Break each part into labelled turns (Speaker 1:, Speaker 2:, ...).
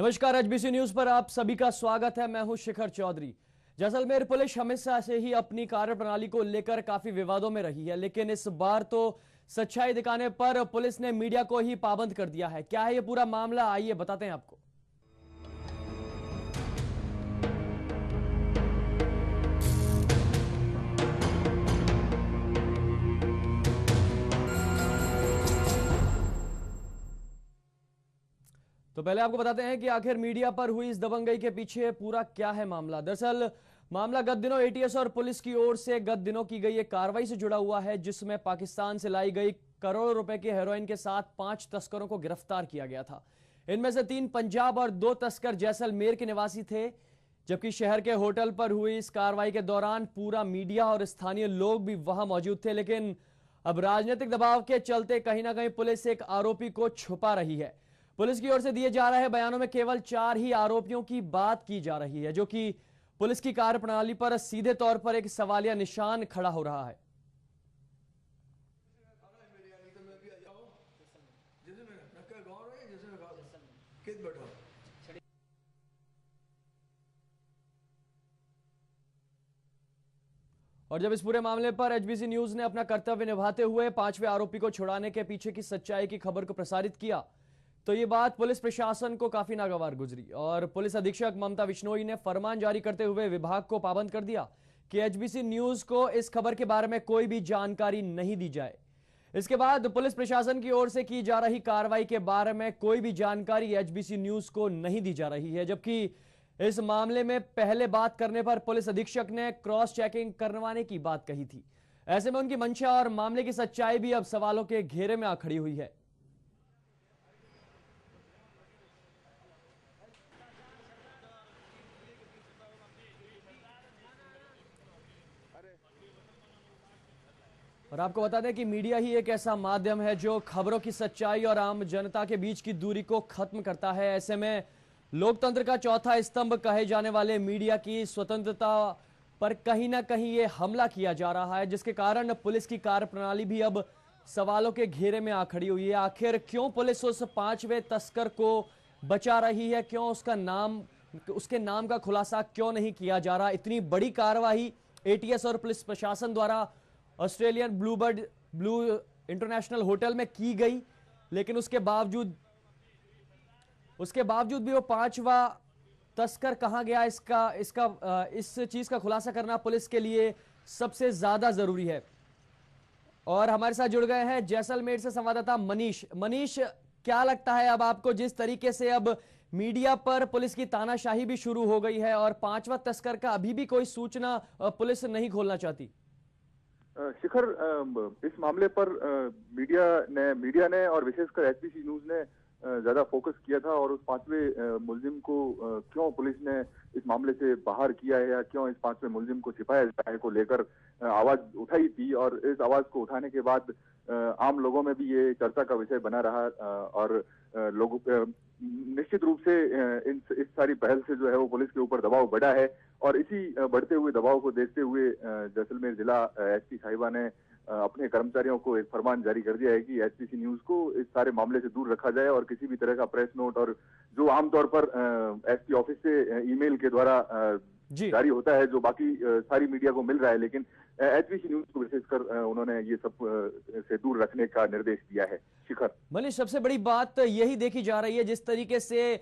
Speaker 1: नमस्कार, HBC news पर आप सभी का स्वागत है। मैं हूं शिखर चौधरी। जैसलमेर पुलिस हमेशा से ही अपनी कार्यप्रणाली को लेकर काफी विवादों में रही है, लेकिन इस बार तो सच्चाई दिखाने पर पुलिस ने मीडिया को ही पाबंद कर दिया है। क्या है ये पूरा मामला, आइए बताते हैं आपको। तो पहले आपको बताते हैं कि आखिर मीडिया पर हुई इस दबंगई के पीछे पूरा क्या है मामला। दरअसल मामला गत दिनों एटीएस और पुलिस की ओर से गत दिनों की गई एक कार्रवाई से जुड़ा हुआ है, जिसमें पाकिस्तान से लाई गई करोड़ों रुपए के हेरोइन के साथ 5 तस्करों को गिरफ्तार किया गया था। इनमें से 3 पंजाब और 2 तस्कर जैसलमेर के निवासी थे। जबकि शहर के होटल पर हुई इस कार्रवाई के दौरान पूरा मीडिया और स्थानीय लोग भी वहां मौजूद थे, लेकिन अब राजनीतिक दबाव के चलते कहीं ना कहीं पुलिस एक आरोपी को छुपा रही है। पुलिस की ओर से दिए जा रहे बयानों में केवल 4 ही आरोपियों की बात की जा रही है, जो कि पुलिस की कार्यप्रणाली पर सीधे तौर पर एक सवालिया निशान खड़ा हो रहा है। और जब इस पूरे मामले पर एचबीसी न्यूज ने अपना कर्तव्य निभाते हुए 5वें आरोपी को छुड़ाने के पीछे की सच्चाई की खबर को प्रसारित किया, तो ये बात पुलिस प्रशासन को काफी नागवार गुजरी और पुलिस अधीक्षक ममता विश्नोई ने फरमान जारी करते हुए विभाग को पाबंद कर दिया कि एचबीसी न्यूज को इस खबर के बारे में कोई भी जानकारी नहीं दी जाए। इसके बाद पुलिस प्रशासन की ओर से की जा रही कार्रवाई के बारे में कोई भी जानकारी एचबीसी न्यूज को नहीं दी जा रही है, जबकि इस मामले में पहले बात करने पर पुलिस अधीक्षक ने क्रॉस चेकिंग करवाने की बात कही थी। ऐसे में उनकी मंशा और मामले की सच्चाई भी अब सवालों के घेरे में आ खड़ी हुई है। और आपको बता दें कि मीडिया ही एक ऐसा माध्यम है जो खबरों की सच्चाई और आम जनता के बीच की दूरी को खत्म करता है। ऐसे में लोकतंत्र का चौथा स्तंभ कहे जाने वाले मीडिया की स्वतंत्रता पर कहीं ना कहीं ये हमला किया जा रहा है, जिसके कारण पुलिस की कार्यप्रणाली भी अब सवालों के घेरे में आ खड़ी हुई है। आखिर क्यों पुलिस उस 5वें तस्कर को बचा रही है, क्यों उसके नाम का खुलासा क्यों नहीं किया जा रहा। इतनी बड़ी कार्रवाई एटीएस और पुलिस प्रशासन द्वारा ऑस्ट्रेलियन ब्लू इंटरनेशनल होटल में की गई, लेकिन उसके बावजूद भी वो 5वां तस्कर कहां गया, इस चीज का खुलासा करना पुलिस के लिए सबसे ज्यादा जरूरी है। और हमारे साथ जुड़ गए हैं जैसलमेर से संवाददाता मनीष। मनीष, क्या लगता है अब आपको, जिस तरीके से अब मीडिया पर पुलिस की तानाशाही भी शुरू हो गई है और 5वां तस्कर का अभी भी कोई सूचना पुलिस नहीं खोलना चाहती?
Speaker 2: शिखर, इस मामले पर मीडिया ने और विशेषकर एचबीसी न्यूज ने ज्यादा फोकस किया था और उस 5वें मुलजिम को क्यों पुलिस ने इस मामले से बाहर किया है या क्यों इस 5वें मुलजिम को छिपाया जाए को लेकर आवाज उठाई थी। और इस आवाज को उठाने के बाद आम लोगों में भी ये चर्चा का विषय बना रहा और लोगों निश्चित रूप से इस सारी पहल से जो है वो पुलिस के ऊपर दबाव बढ़ा है। और इसी बढ़ते हुए दबाव को देखते हुए जैसलमेर जिला एसपी साहिबा ने अपने कर्मचारियों को एक फरमान जारी कर दिया है कि एचबीसी न्यूज को इस सारे मामले से दूर रखा जाए और किसी भी तरह का प्रेस नोट और जो आमतौर पर एसपी ऑफिस से ईमेल के द्वारा जारी होता है, जो बाकी सारी मीडिया को मिल रहा है, लेकिन एचबीसी न्यूज को विशेषकर उन्होंने ये सब से दूर रखने का निर्देश दिया है। शिखर,
Speaker 1: मनीष, सबसे बड़ी बात यही देखी जा रही है, जिस तरीके से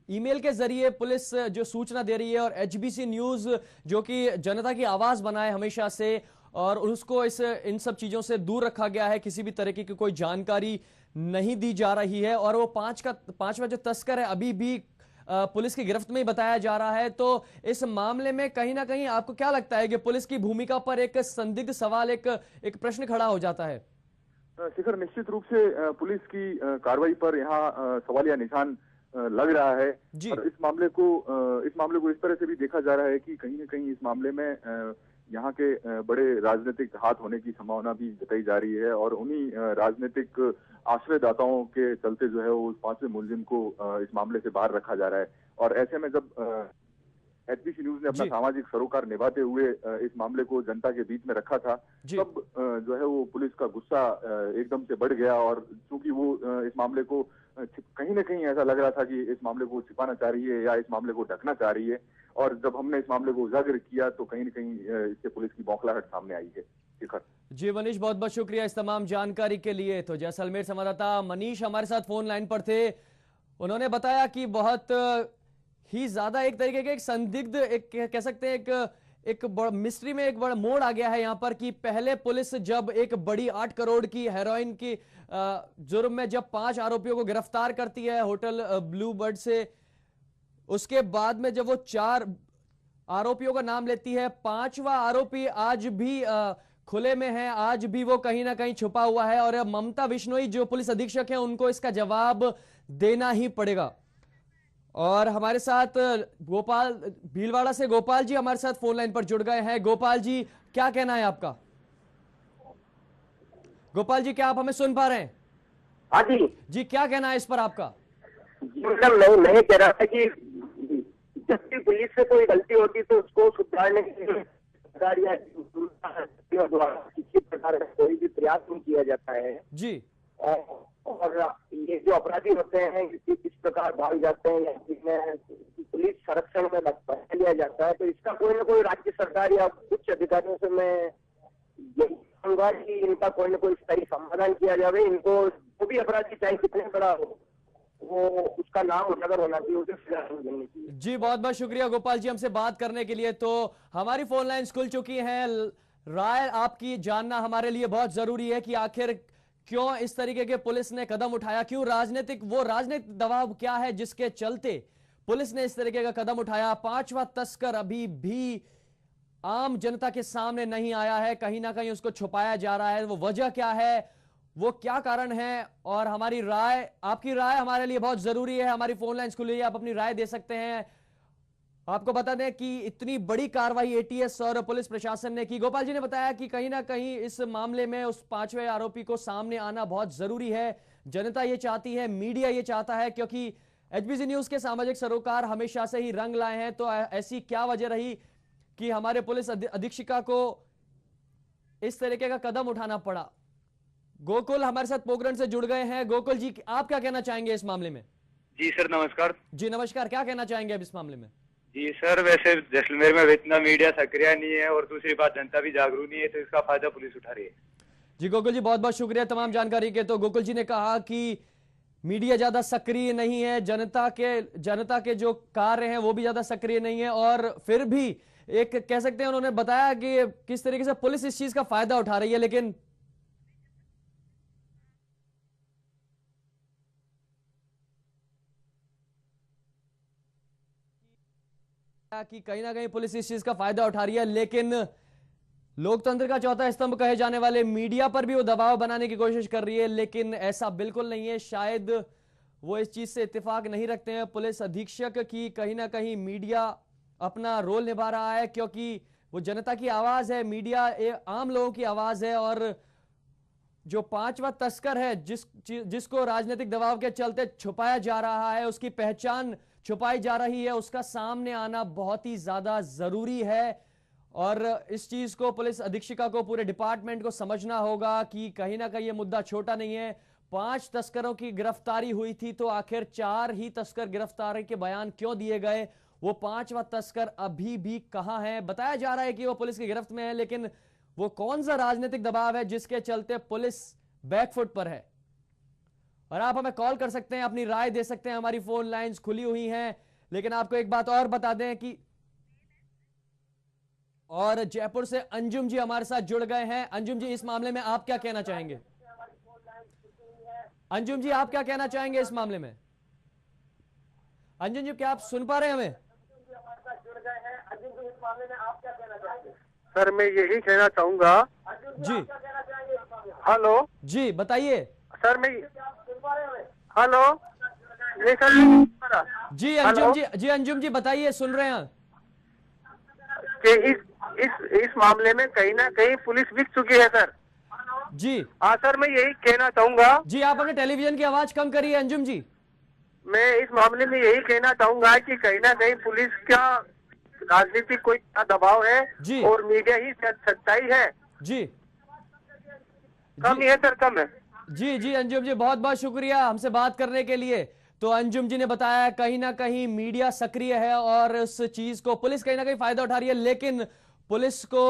Speaker 1: ईमेल के जरिए पुलिस जो सूचना दे रही है और एचबीसी न्यूज जो कि जनता की आवाज बनाए हमेशा से, और उसको इन सब चीजों से दूर रखा गया है, किसी भी तरीके की कोई जानकारी नहीं दी जा रही है। और वो 5वां जो तस्कर है अभी भी पुलिस की गिरफ्त में ही बताया जा रहा है। तो इस मामले में कहीं ना कहीं आपको क्या लगता है कि पुलिस की भूमिका पर एक संदिग्ध सवाल, एक प्रश्न खड़ा हो जाता है?
Speaker 2: शिखर, निश्चित रूप से पुलिस की कार्रवाई पर यहाँ सवालिया निशान लग रहा है। और इस मामले को इस तरह से भी देखा जा रहा है कि कहीं ना कहीं इस मामले में यहाँ के बड़े राजनीतिक हाथ होने की संभावना भी जताई जा रही है और उन्हीं राजनीतिक आश्रयदाताओं के चलते जो है वो उस 5वें मुलजिम को इस मामले से बाहर रखा जा रहा है। और ऐसे में जब एचबीसी न्यूज ने अपना सामाजिक सरोकार निभाते हुए इस मामले को जनता के बीच में रखा था, तब जो है वो पुलिस का गुस्सा एकदम से बढ़ गया। और चूंकि वो इस मामले को कहीं ना कहीं ऐसा लग रहा था कि इस मामले को छिपाना चाह रही है या इस मामले को ढकना चाह रही है। और जब हमने इस मामले को उजागर किया तो कहीं ना कहीं इससे पुलिस की बौखलाहट सामने आई है। शिखर
Speaker 1: जी मनीष, बहुत बहुत शुक्रिया इस तमाम जानकारी के लिए। तो जैसलमेर संवाददाता मनीष हमारे साथ फोन लाइन पर थे। उन्होंने बताया कि बहुत ही ज्यादा एक तरीके के एक संदिग्ध, एक कह सकते हैं एक मिस्ट्री में एक बड़ा मोड़ आ गया है यहाँ पर कि पहले पुलिस जब एक बड़ी 8 करोड़ की हेरोइन की जुर्म में जब 5 आरोपियों को गिरफ्तार करती है होटल ब्लू बर्ड से, उसके बाद में जब वो 4 आरोपियों का नाम लेती है, 5वां आरोपी आज भी खुले में है, आज भी वो कहीं ना कहीं छुपा हुआ है और ममता बिश्नोई जो पुलिस अधीक्षक है उनको इसका जवाब देना ही पड़ेगा। और हमारे साथ गोपाल भीलवाड़ा से गोपाल जी हमारे साथ फोन लाइन पर जुड़ गए हैं। गोपाल जी, क्या कहना है आपका? गोपाल जी, क्या आप हमें सुन पा रहे हैं?
Speaker 3: हाँ जी
Speaker 1: जी, क्या कहना है इस पर आपका?
Speaker 3: मतलब मैं कह रहा था कि जब भी पुलिस से कोई गलती होती तो उसको सुधारने के लिए सरकार या द्वारा किसी प्रकार का कोई भी प्रयास नहीं किया जाता है
Speaker 1: जी।
Speaker 3: और ये जो अपराधी होते हैं किस प्रकार भाग जाते हैं या जिनमें पुलिस संरक्षण में बचा लिया जाता है, तो इसका कोई ना कोई राज्य सरकार या उच्च अधिकारियों से मैं यही कहूंगा कि इनका कोई ना कोई स्थायी समाधान किया जाए। इनको जो भी अपराधी चाहे कितने बड़ा हो वो उसका नाम उजागर होना चाहिए, उसे सजा मिलनी चाहिए।
Speaker 1: जी बहुत बहुत शुक्रिया गोपाल जी हमसे बात करने के लिए। तो हमारी फोन लाइन खुल चुकी हैं। राय आपकी जानना हमारे लिए बहुत जरूरी है कि आखिर क्यों इस तरीके के पुलिस ने कदम उठाया, क्यों राजनीतिक दबाव क्या है जिसके चलते पुलिस ने इस तरीके का कदम उठाया। 5वां तस्कर अभी भी आम जनता के सामने नहीं आया है, कहीं ना कहीं उसको छुपाया जा रहा है। वो वजह क्या है, वो क्या कारण है, और हमारी राय, आपकी राय हमारे लिए बहुत जरूरी है। हमारी फोन लाइन खुली है, आप अपनी राय दे सकते हैं। आपको बता दें कि इतनी बड़ी कार्रवाई एटीएस और पुलिस प्रशासन ने की। गोपाल जी ने बताया कि कहीं ना कहीं इस मामले में उस 5वें आरोपी को सामने आना बहुत जरूरी है। जनता ये चाहती है, मीडिया ये चाहता है, क्योंकि एचबीसी न्यूज के सामाजिक सरोकार हमेशा से ही रंग लाए हैं। तो ऐसी क्या वजह रही कि हमारे पुलिस अधीक्षिका को इस तरीके का कदम उठाना पड़ा? गोकुल हमारे साथ पोखरण से जुड़ गए हैं। गोकुल जी, आप क्या कहना चाहेंगे इस मामले में?
Speaker 4: जी सर नमस्कार।
Speaker 1: जी नमस्कार, क्या कहना चाहेंगे अब इस मामले में?
Speaker 4: जी सर, वैसे जैसलमेर में इतना मीडिया सक्रिय नहीं है और दूसरी बात जनता भी जागरूक नहीं है, तो इसका फायदा पुलिस उठा रही है।
Speaker 1: जी गोकुल जी, बहुत बहुत शुक्रिया तमाम जानकारी के। तो गोकुल जी ने कहा कि मीडिया ज्यादा सक्रिय नहीं है, जनता के जो कार्य हैं वो भी ज्यादा सक्रिय नहीं है, और फिर भी एक कह सकते हैं उन्होंने बताया कि किस तरीके से पुलिस इस चीज का फायदा उठा रही है। लेकिन कि कहीं ना कहीं पुलिस इस चीज का फायदा उठा रही है, लेकिन लोकतंत्र का चौथा स्तंभ कहे जाने वाले मीडिया पर भी वो दबाव बनाने की कोशिश कर रही है। लेकिन ऐसा बिल्कुल नहीं है, शायद वो इस चीज से इत्तेफाक नहीं रखते हैं। पुलिस अधीक्षक की कहीं ना कहीं मीडिया अपना रोल निभा रहा है, क्योंकि वो जनता की आवाज है, मीडिया आम लोगों की आवाज है। और जो 5वां तस्कर है जिसको राजनीतिक दबाव के चलते छुपाया जा रहा है, उसकी पहचान छुपाई जा रही है, उसका सामने आना बहुत ही ज्यादा जरूरी है। और इस चीज को पुलिस अधीक्षिका को, पूरे डिपार्टमेंट को समझना होगा कि कहीं ना कहीं ये मुद्दा छोटा नहीं है। 5 तस्करों की गिरफ्तारी हुई थी, तो आखिर 4 ही तस्कर गिरफ्तारी के बयान क्यों दिए गए? वो 5वां तस्कर अभी भी कहां है? बताया जा रहा है कि वो पुलिस की गिरफ्त में है, लेकिन वो कौन सा राजनीतिक दबाव है जिसके चलते पुलिस बैकफुट पर है? और आप हमें कॉल कर सकते हैं, अपनी राय दे सकते हैं, हमारी फोन लाइंस खुली हुई हैं। लेकिन आपको एक बात और बता दें कि और जयपुर से अंजुम जी हमारे साथ जुड़ गए हैं। अंजुम जी, इस मामले में आप क्या कहना चाहेंगे? अंजुम जी, आप क्या कहना चाहेंगे इस मामले में? अंजुम जी, क्या आप सुन पा रहे हैं हमें?
Speaker 5: सर मैं यही कहना चाहूंगा।
Speaker 1: जी
Speaker 5: हेलो
Speaker 1: जी, बताइए
Speaker 5: सर। मैं हेलो ये सर
Speaker 1: जी अंजुम जी, अंजुम जी बताइए, सुन रहे हैं
Speaker 5: कि इस मामले में कहीं ना कहीं पुलिस बिक चुकी है सर।
Speaker 1: जी।
Speaker 5: हाँ सर, मैं यही कहना चाहूंगा।
Speaker 1: जी, आप अपने टेलीविजन की आवाज कम करिए अंजुम जी।
Speaker 5: मैं इस मामले में यही कहना चाहूंगा कि कहीं ना कहीं पुलिस का राजनीतिक कोई दबाव है
Speaker 1: जी।
Speaker 5: और मीडिया ही सच्चाई है।
Speaker 1: जी
Speaker 5: कम ही है सर, कम है।
Speaker 1: जी जी अंजुम जी, बहुत बहुत शुक्रिया हमसे बात करने के लिए। तो अंजुम जी ने बताया कहीं ना कहीं मीडिया सक्रिय है और इस चीज को पुलिस कहीं ना कहीं फायदा उठा रही है, लेकिन पुलिस को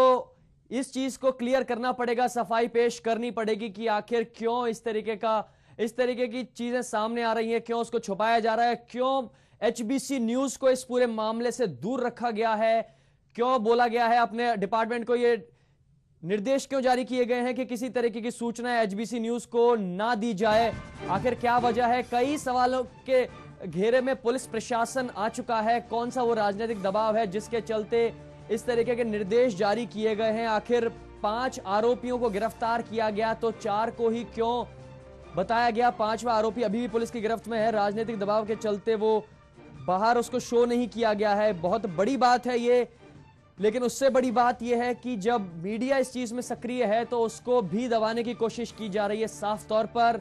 Speaker 1: इस चीज को क्लियर करना पड़ेगा, सफाई पेश करनी पड़ेगी कि आखिर क्यों इस तरीके की चीजें सामने आ रही हैं, क्यों उसको छुपाया जा रहा है, क्यों एचबीसी न्यूज को इस पूरे मामले से दूर रखा गया है, क्यों बोला गया है, अपने डिपार्टमेंट को ये निर्देश क्यों जारी किए गए हैं कि किसी तरीके की सूचना एचबीसी न्यूज को ना दी जाए। आखिर क्या वजह है? कई सवालों के घेरे में पुलिस प्रशासन आ चुका है। कौन सा वो राजनीतिक दबाव है जिसके चलते इस तरीके के निर्देश जारी किए गए हैं? आखिर 5 आरोपियों को गिरफ्तार किया गया तो 4 को ही क्यों बताया गया? 5वां आरोपी अभी भी पुलिस की गिरफ्त में है। राजनीतिक दबाव के चलते वो बाहर उसको शो नहीं किया गया है। बहुत बड़ी बात है ये, लेकिन उससे बड़ी बात यह है कि जब मीडिया इस चीज में सक्रिय है तो उसको भी दबाने की कोशिश की जा रही है। साफ तौर पर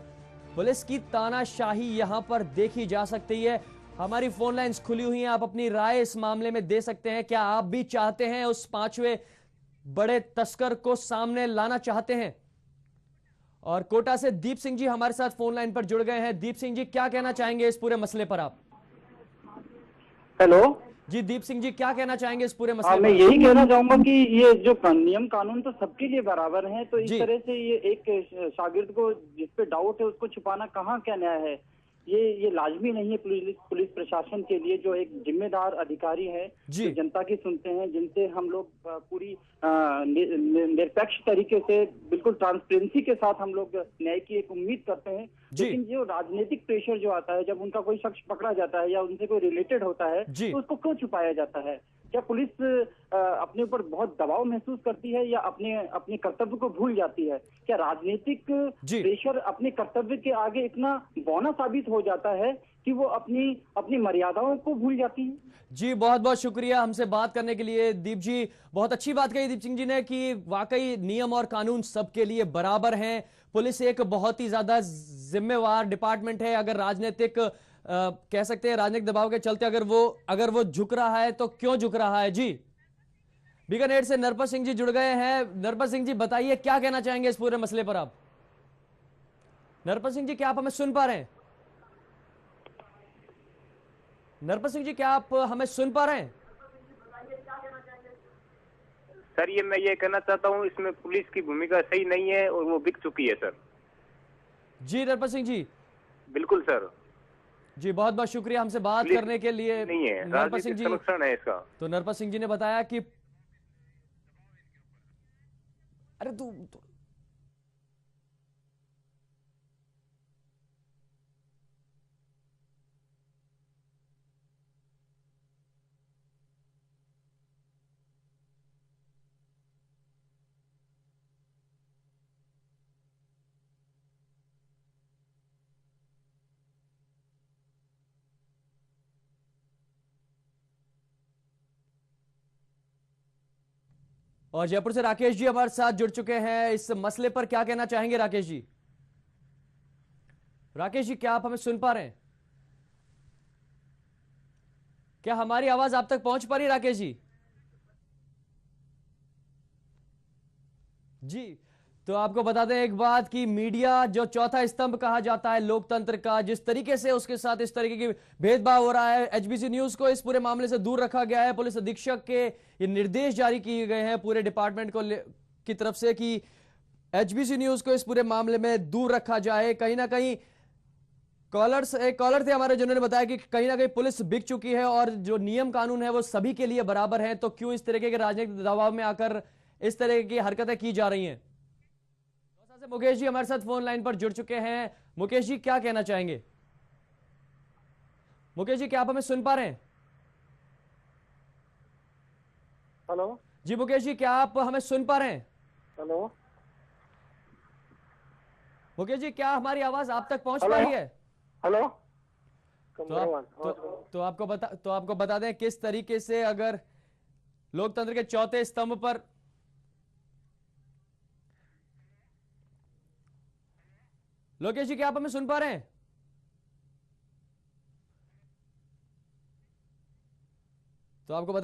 Speaker 1: पुलिस की तानाशाही यहां पर देखी जा सकती है। हमारी फोन लाइंस खुली हुई हैं, आप अपनी राय इस मामले में दे सकते हैं। क्या आप भी चाहते हैं उस 5वें बड़े तस्कर को सामने लाना चाहते हैं? और कोटा से दीप सिंह जी हमारे साथ फोन लाइन पर जुड़ गए हैं। दीप सिंह जी, क्या कहना चाहेंगे इस पूरे मसले पर आप?
Speaker 6: हेलो
Speaker 1: जी दीप सिंह जी, क्या कहना चाहेंगे इस पूरे मसले
Speaker 6: मैं
Speaker 1: पर?
Speaker 6: यही कहना चाहूंगा कि ये जो नियम कानून तो सबके लिए बराबर हैं, तो इस
Speaker 1: जी।
Speaker 6: तरह से ये एक शागिर्द को जिस पे डाउट है उसको छुपाना कहाँ क्या न्याय है? ये लाजमी नहीं है। पुलिस प्रशासन के लिए जो एक जिम्मेदार अधिकारी है,
Speaker 1: जी।
Speaker 6: जो जनता की सुनते हैं, जिनसे हम लोग पूरी निरपेक्ष तरीके से बिल्कुल ट्रांसपेरेंसी के साथ हम लोग न्याय की एक उम्मीद करते हैं।
Speaker 1: जी।
Speaker 6: लेकिन जो राजनीतिक प्रेशर जो आता है, जब उनका कोई शख्स पकड़ा जाता है या उनसे कोई रिलेटेड होता है,
Speaker 1: जी।
Speaker 6: तो उसको क्यों छुपाया जाता है? क्या पुलिस अपने ऊपर बहुत दबाव महसूस करती है या अपने कर्तव्य को भूल जाती है? क्या राजनीतिक
Speaker 1: जी।
Speaker 6: प्रेशर अपने कर्तव्य के आगे इतना बौना साबित हो जाता है कि वो अपनी मर्यादाओं को भूल जाती है?
Speaker 1: जी बहुत बहुत शुक्रिया हमसे बात करने के लिए दीप जी। बहुत अच्छी बात कही दीप सिंह जी ने कि वाकई नियम और कानून सबके लिए बराबर हैं। पुलिस एक बहुत ही ज्यादा जिम्मेवार डिपार्टमेंट है। अगर राजनीतिक कह सकते हैं राजनीतिक दबाव के चलते अगर वो झुक रहा है तो क्यों झुक रहा है? जी बीकानेर से नरपत सिंह जी जुड़ गए हैं। नरपत सिंह जी बताइए, क्या कहना चाहेंगे इस पूरे मसले पर आप? नरपत सिंह जी, क्या आप हमें सुन पा रहे हैं? नरपत सिंह जी, क्या आप हमें सुन पा रहे हैं?
Speaker 5: सर मैं ये कहना चाहता हूँ, इसमें पुलिस की भूमिका सही नहीं है और वो बिक चुकी है सर।
Speaker 1: जी नरपत सिंह जी।
Speaker 5: बिल्कुल सर।
Speaker 1: जी बहुत बहुत शुक्रिया हमसे बात
Speaker 5: पुलिस
Speaker 1: करने के लिए
Speaker 5: नहीं है,
Speaker 1: नरपत सिंह जी।
Speaker 5: संरक्षण है इसका।
Speaker 1: तो नरपत सिंह जी ने बताया कि अरे तू और जयपुर से राकेश जी हमारे साथ जुड़ चुके हैं। इस मसले पर क्या कहना चाहेंगे राकेश जी? राकेश जी, क्या आप हमें सुन पा रहे हैं? क्या हमारी आवाज आप तक पहुंच पा रही है राकेश जी? जी तो आपको बता दें एक बात कि मीडिया जो चौथा स्तंभ कहा जाता है लोकतंत्र का, जिस तरीके से उसके साथ इस तरीके की भेदभाव हो रहा है, एचबीसी न्यूज को इस पूरे मामले से दूर रखा गया है। पुलिस अधीक्षक के ये निर्देश जारी किए गए हैं पूरे डिपार्टमेंट की तरफ से कि एचबीसी न्यूज को इस पूरे मामले में दूर रखा जाए। कहीं ना कहीं एक कॉलर थे हमारे जिन्होंने बताया कि कहीं ना कहीं पुलिस बिक चुकी है और जो नियम कानून है वो सभी के लिए बराबर है, तो क्यों इस तरीके के राजनीतिक दबाव में आकर इस तरह की हरकतें की जा रही हैं? दौसा से मुकेश जी हमारे साथ फोन लाइन पर जुड़ चुके हैं। मुकेश जी, क्या कहना चाहेंगे? मुकेश जी, क्या आप हमें सुन पा रहे हैं?
Speaker 3: हेलो
Speaker 1: जी मुकेश जी, क्या आप हमें सुन पा रहे हैं?
Speaker 3: हेलो
Speaker 1: मुकेश जी, क्या हमारी आवाज आप तक पहुंच
Speaker 3: हेलो?
Speaker 1: पा रही है?
Speaker 3: हेलो
Speaker 1: तो आपको बता दें किस तरीके से अगर लोकतंत्र के चौथे स्तंभ पर लोकेश जी, क्या आप हमें सुन पा रहे हैं? तो आपको बता